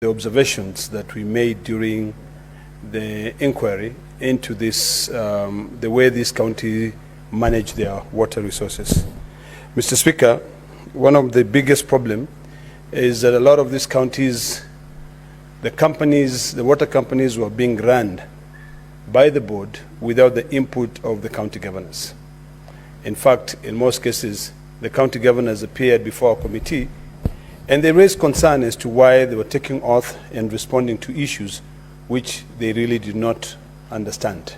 the observations that we made during the inquiry into this, the way this county manage their water resources. Mr. Speaker, one of the biggest problems is that a lot of these counties, the water companies were being run by the board without the input of the county governors. In fact, in most cases, the county governors appeared before a committee and they raised concern as to why they were taking oath and responding to issues which they really did not understand.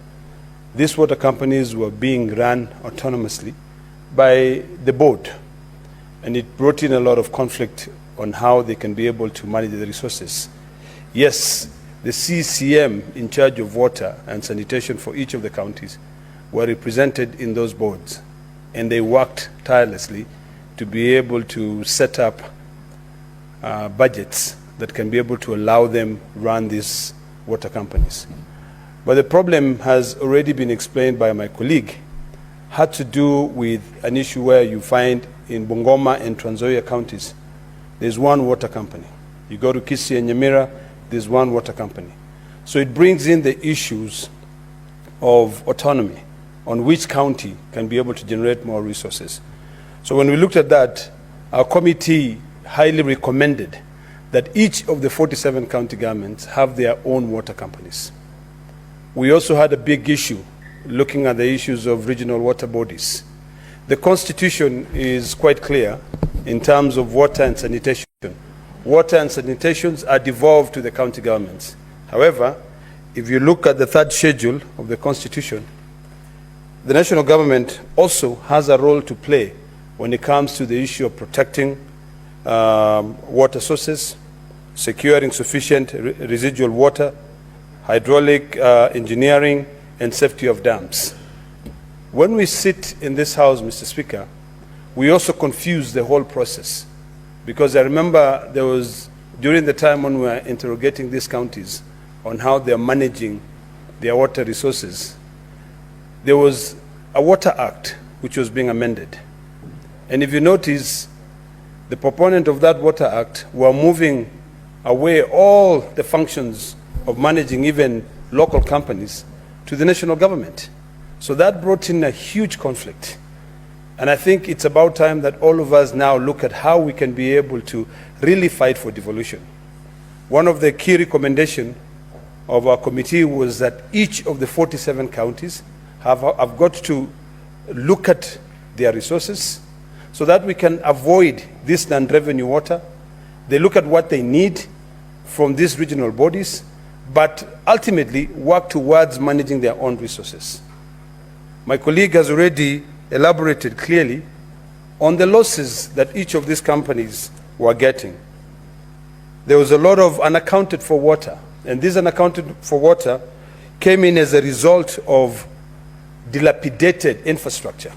These water companies were being run autonomously by the board, and it brought in a lot of conflict on how they can be able to manage the resources. Yes, the CCM in charge of water and sanitation for each of the counties were represented in those boards, and they worked tirelessly to be able to set up budgets that can be able to allow them run these water companies. But the problem has already been explained by my colleague, had to do with an issue where you find in Bungoma and Trans Nzoia counties, there's one water company. You go to Kisii and Nyamira, there's one water company. So it brings in the issues of autonomy on which county can be able to generate more resources. So when we looked at that, our committee highly recommended that each of the 47 county governments have their own water companies. We also had a big issue looking at the issues of regional water bodies. The Constitution is quite clear in terms of water and sanitation. Water and sanitation are devolved to the county governments. However, if you look at the third schedule of the Constitution, the national government also has a role to play when it comes to the issue of protecting water sources, securing sufficient residual water, hydraulic engineering, and safety of dams. When we sit in this house, Mr. Speaker, we also confuse the whole process, because I remember there was, during the time when we were interrogating these counties on how they're managing their water resources, there was a Water Act which was being amended. And if you notice, the proponent of that Water Act were moving away all the functions of managing even local companies to the national government. So that brought in a huge conflict. And I think it's about time that all of us now look at how we can be able to really fight for devolution. One of the key recommendations of our committee was that each of the 47 counties have got to look at their resources so that we can avoid this non-revenue water. They look at what they need from these regional bodies, but ultimately work towards managing their own resources. My colleague has already elaborated clearly on the losses that each of these companies were getting. There was a lot of unaccounted for water, and this unaccounted for water came in as a result of dilapidated infrastructure,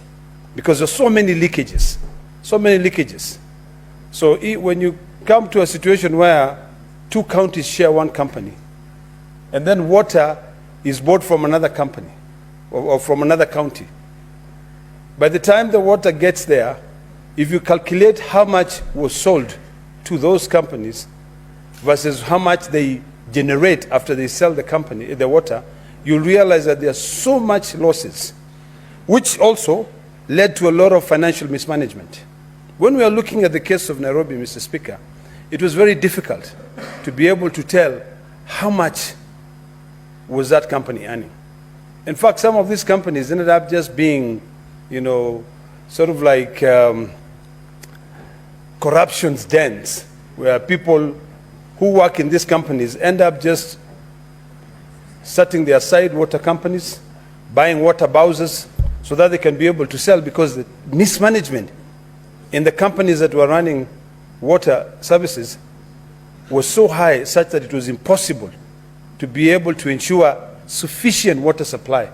because there's so many leakages. So when you come to a situation where two counties share one company, and then water is bought from another company or from another county, by the time the water gets there, if you calculate how much was sold to those companies versus how much they generate after they sell the water, you'll realize that there's so much losses, which also led to a lot of financial mismanagement. When we are looking at the case of Nairobi, Mr. Speaker, it was very difficult to be able to tell how much was that company earning. In fact, some of these companies ended up just being, sort of like corruption's dens, where people who work in these companies end up just starting their side water companies, buying water bowsers, so that they can be able to sell, because the mismanagement in the companies that were running water services was so high, such that it was impossible to be able to ensure sufficient water supply.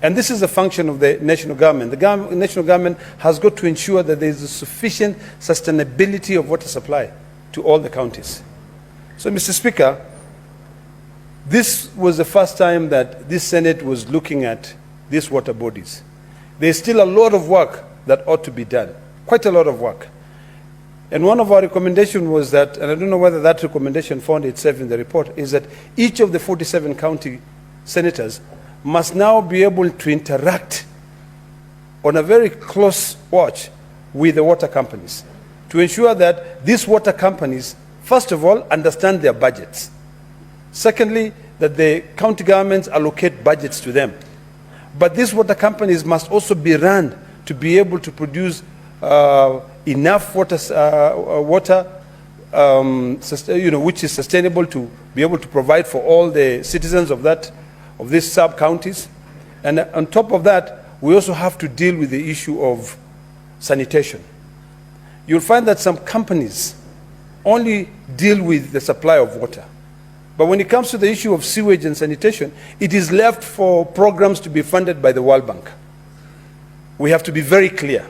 And this is a function of the national government. The national government has got to ensure that there is a sufficient sustainability of water supply to all the counties. So, Mr. Speaker, this was the first time that this Senate was looking at these water bodies. There's still a lot of work that ought to be done, quite a lot of work. And one of our recommendations was that, and I don't know whether that recommendation found itself in the report, is that each of the 47 county senators must now be able to interact on a very close watch with the water companies to ensure that these water companies, first of all, understand their budgets. Secondly, that the county governments allocate budgets to them. But these water companies must also be run to be able to produce enough water, which is sustainable to be able to provide for all the citizens of these sub-counties. And on top of that, we also have to deal with the issue of sanitation. You'll find that some companies only deal with the supply of water. But when it comes to the issue of sewage and sanitation, it is left for programs to be funded by the World Bank. We have to be very clear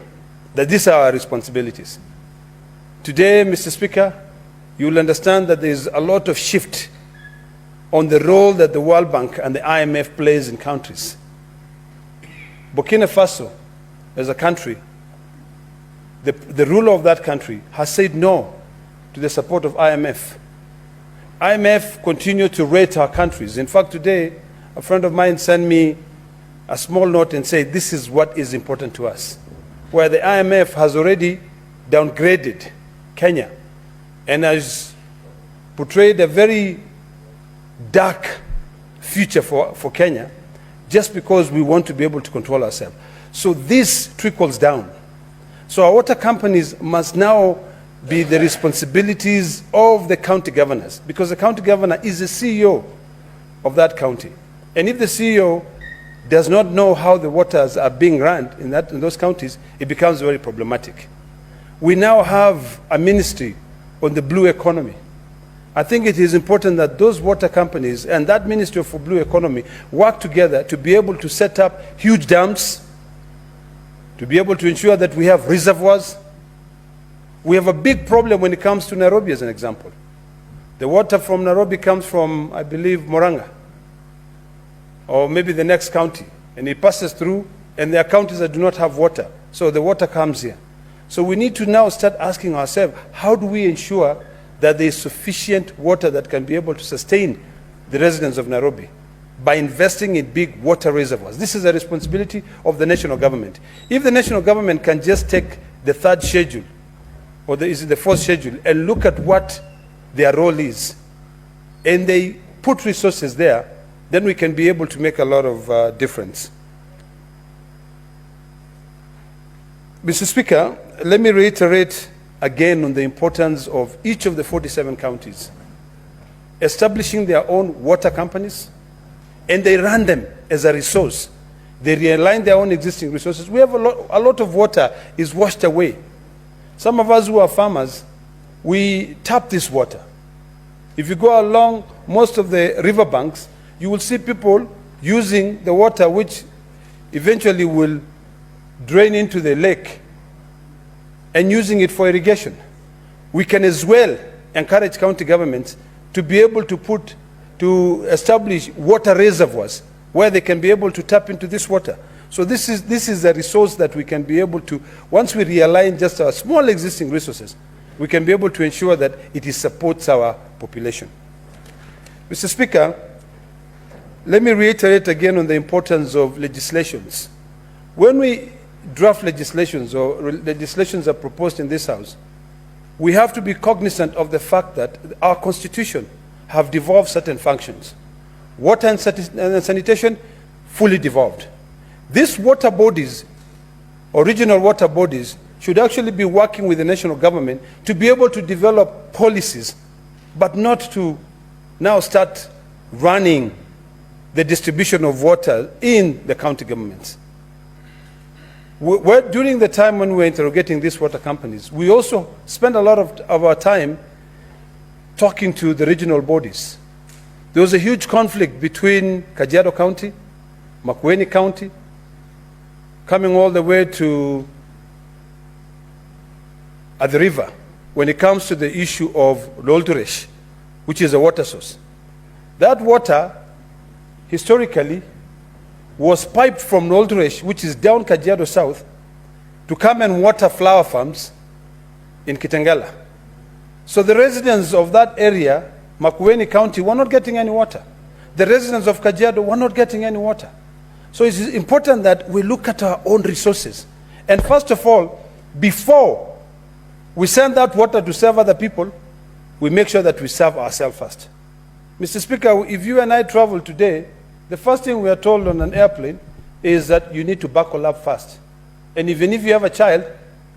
that these are our responsibilities. Today, Mr. Speaker, you will understand that there is a lot of shift on the role that the World Bank and the IMF plays in countries. Burkina Faso, as a country, the ruler of that country has said no to the support of IMF. IMF continue to rate our countries. In fact, today, a friend of mine sent me a small note and said, this is what is important to us, where the IMF has already downgraded Kenya and has portrayed a very dark future for Kenya just because we want to be able to control ourselves. So this trickles down. So our water companies must now be the responsibilities of the county governors, because the county governor is the CEO of that county. And if the CEO does not know how the waters are being run in those counties, it becomes very problematic. We now have a ministry on the blue economy. I think it is important that those water companies and that Ministry for Blue Economy work together to be able to set up huge dams, to be able to ensure that we have reservoirs. We have a big problem when it comes to Nairobi, as an example. The water from Nairobi comes from, I believe, Murang'a, or maybe the next county, and it passes through, and there are counties that do not have water, so the water comes here. So we need to now start asking ourselves, how do we ensure that there is sufficient water that can be able to sustain the residents of Nairobi by investing in big water reservoirs? This is a responsibility of the national government. If the national government can just take the third schedule, or the fourth schedule, and look at what their role is, and they put resources there, then we can be able to make a lot of difference. Mr. Speaker, let me reiterate again on the importance of each of the 47 counties establishing their own water companies, and they run them as a resource. They realign their own existing resources. We have a lot of water is washed away. Some of us who are farmers, we tap this water. If you go along most of the riverbanks, you will see people using the water which eventually will drain into the lake and using it for irrigation. We can as well encourage county governments to be able to establish water reservoirs where they can be able to tap into this water. So this is a resource that we can be able to, once we realign just our small existing resources, we can be able to ensure that it supports our population. Mr. Speaker, let me reiterate again on the importance of legislations. When we draft legislations or legislations are proposed in this House, we have to be cognizant of the fact that our Constitution have devolved certain functions. Water and sanitation, fully devolved. These water bodies, or regional water bodies, should actually be working with the national government to be able to develop policies, but not to now start running the distribution of water in the county governments. During the time when we were interrogating these water companies, we also spent a lot of our time talking to the regional bodies. There was a huge conflict between Kajiado County, Makueni County, coming all the way to the river when it comes to the issue of Lolturesh, which is a water source. That water, historically, was piped from Lolturesh, which is down Kajiado South, to come and water flower farms in Kitengela. So the residents of that area, Makueni County, were not getting any water. The residents of Kajiado were not getting any water. So it is important that we look at our own resources. And first of all, before we send that water to serve other people, we make sure that we serve ourselves first. Mr. Speaker, if you and I travel today, the first thing we are told on an airplane is that you need to buckle up first. And even if you have a child,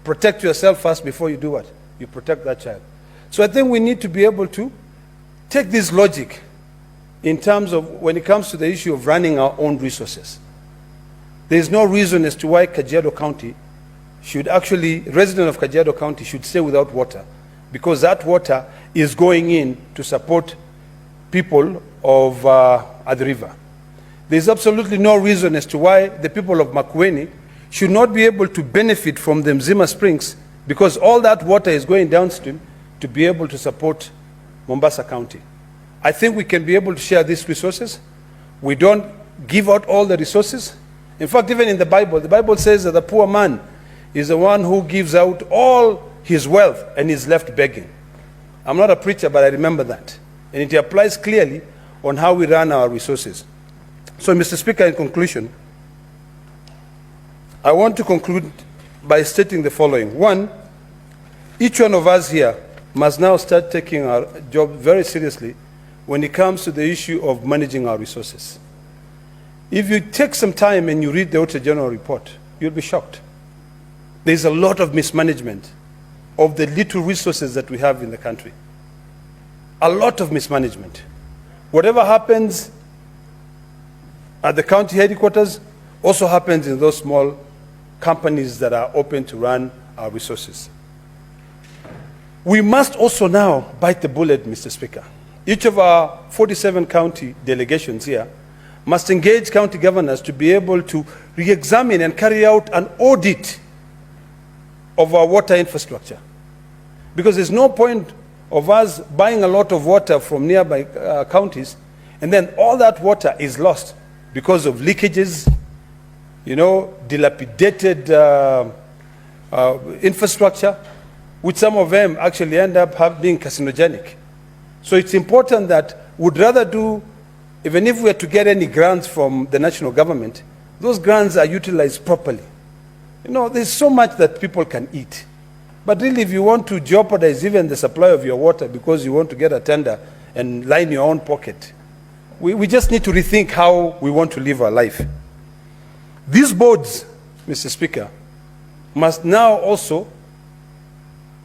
protect yourself first before you do what? You protect that child. So I think we need to be able to take this logic in terms of when it comes to the issue of running our own resources. There is no reason as to why Kajiado County should actually, residents of Kajiado County should stay without water, because that water is going in to support people of at the river. There is absolutely no reason as to why the people of Makueni should not be able to benefit from the Mzima Springs, because all that water is going downstream to be able to support Mombasa County. I think we can be able to share these resources. We don't give out all the resources. In fact, even in the Bible says that the poor man is the one who gives out all his wealth and is left begging. I'm not a preacher, but I remember that. And it applies clearly on how we run our resources. So, Mr. Speaker, in conclusion, I want to conclude by stating the following. One, each one of us here must now start taking our job very seriously when it comes to the issue of managing our resources. If you take some time and you read the Auditor General report, you'll be shocked. There's a lot of mismanagement of the little resources that we have in the country. A lot of mismanagement. Whatever happens at the county headquarters also happens in those small companies that are open to run our resources. We must also now bite the bullet, Mr. Speaker. Each of our 47 county delegations here must engage county governors to be able to re-examine and carry out an audit of our water infrastructure. Because there's no point of us buying a lot of water from nearby counties, and then all that water is lost because of leakages, you know, dilapidated infrastructure, which some of them actually end up being carcinogenic. So it's important that we'd rather do, even if we are to get any grants from the national government, those grants are utilized properly. You know, there's so much that people can eat. But really, if you want to jeopardize even the supply of your water because you want to get a tender and line your own pocket, we just need to rethink how we want to live our life. These boards, Mr. Speaker, must now also,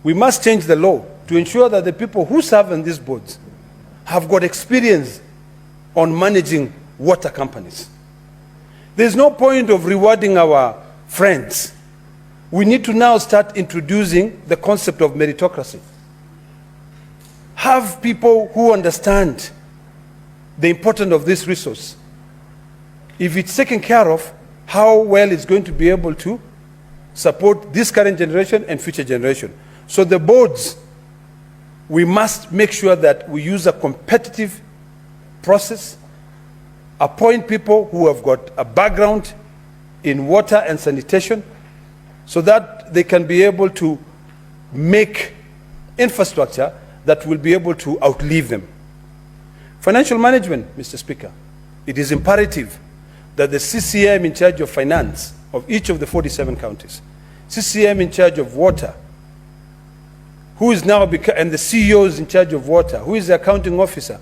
we must change the law to ensure that the people who serve on these boards have got experience on managing water companies. There's no point of rewarding our friends. We need to now start introducing the concept of meritocracy. Have people who understand the importance of this resource. If it's taken care of, how well it's going to be able to support this current generation and future generation. So the boards, we must make sure that we use a competitive process, appoint people who have got a background in water and sanitation, so that they can be able to make infrastructure that will be able to outlive them. Financial management, Mr. Speaker. It is imperative that the CCM in charge of finance of each of the 47 counties, CCM in charge of water, who is now and the CEOs in charge of water, who is the accounting officer,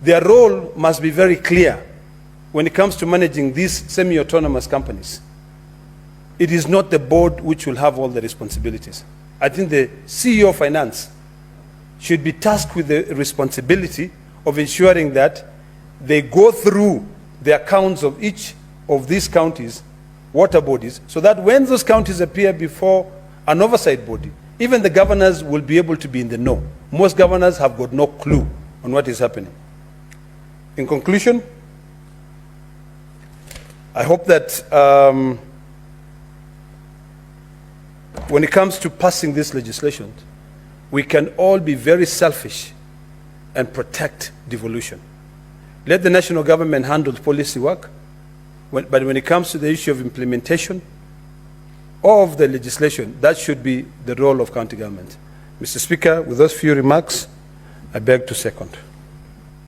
their role must be very clear when it comes to managing these semi-autonomous companies. It is not the board which will have all the responsibilities. I think the CEO of finance should be tasked with the responsibility of ensuring that they go through the accounts of each of these counties, water bodies, so that when those counties appear before an oversight body, even the governors will be able to be in the know. Most governors have got no clue on what is happening. In conclusion, I hope that when it comes to passing this legislation, we can all be very selfish and protect devolution. Let the national government handle policy work, but when it comes to the issue of implementation of the legislation, that should be the role of county government. Mr. Speaker, with those few remarks, I beg to second.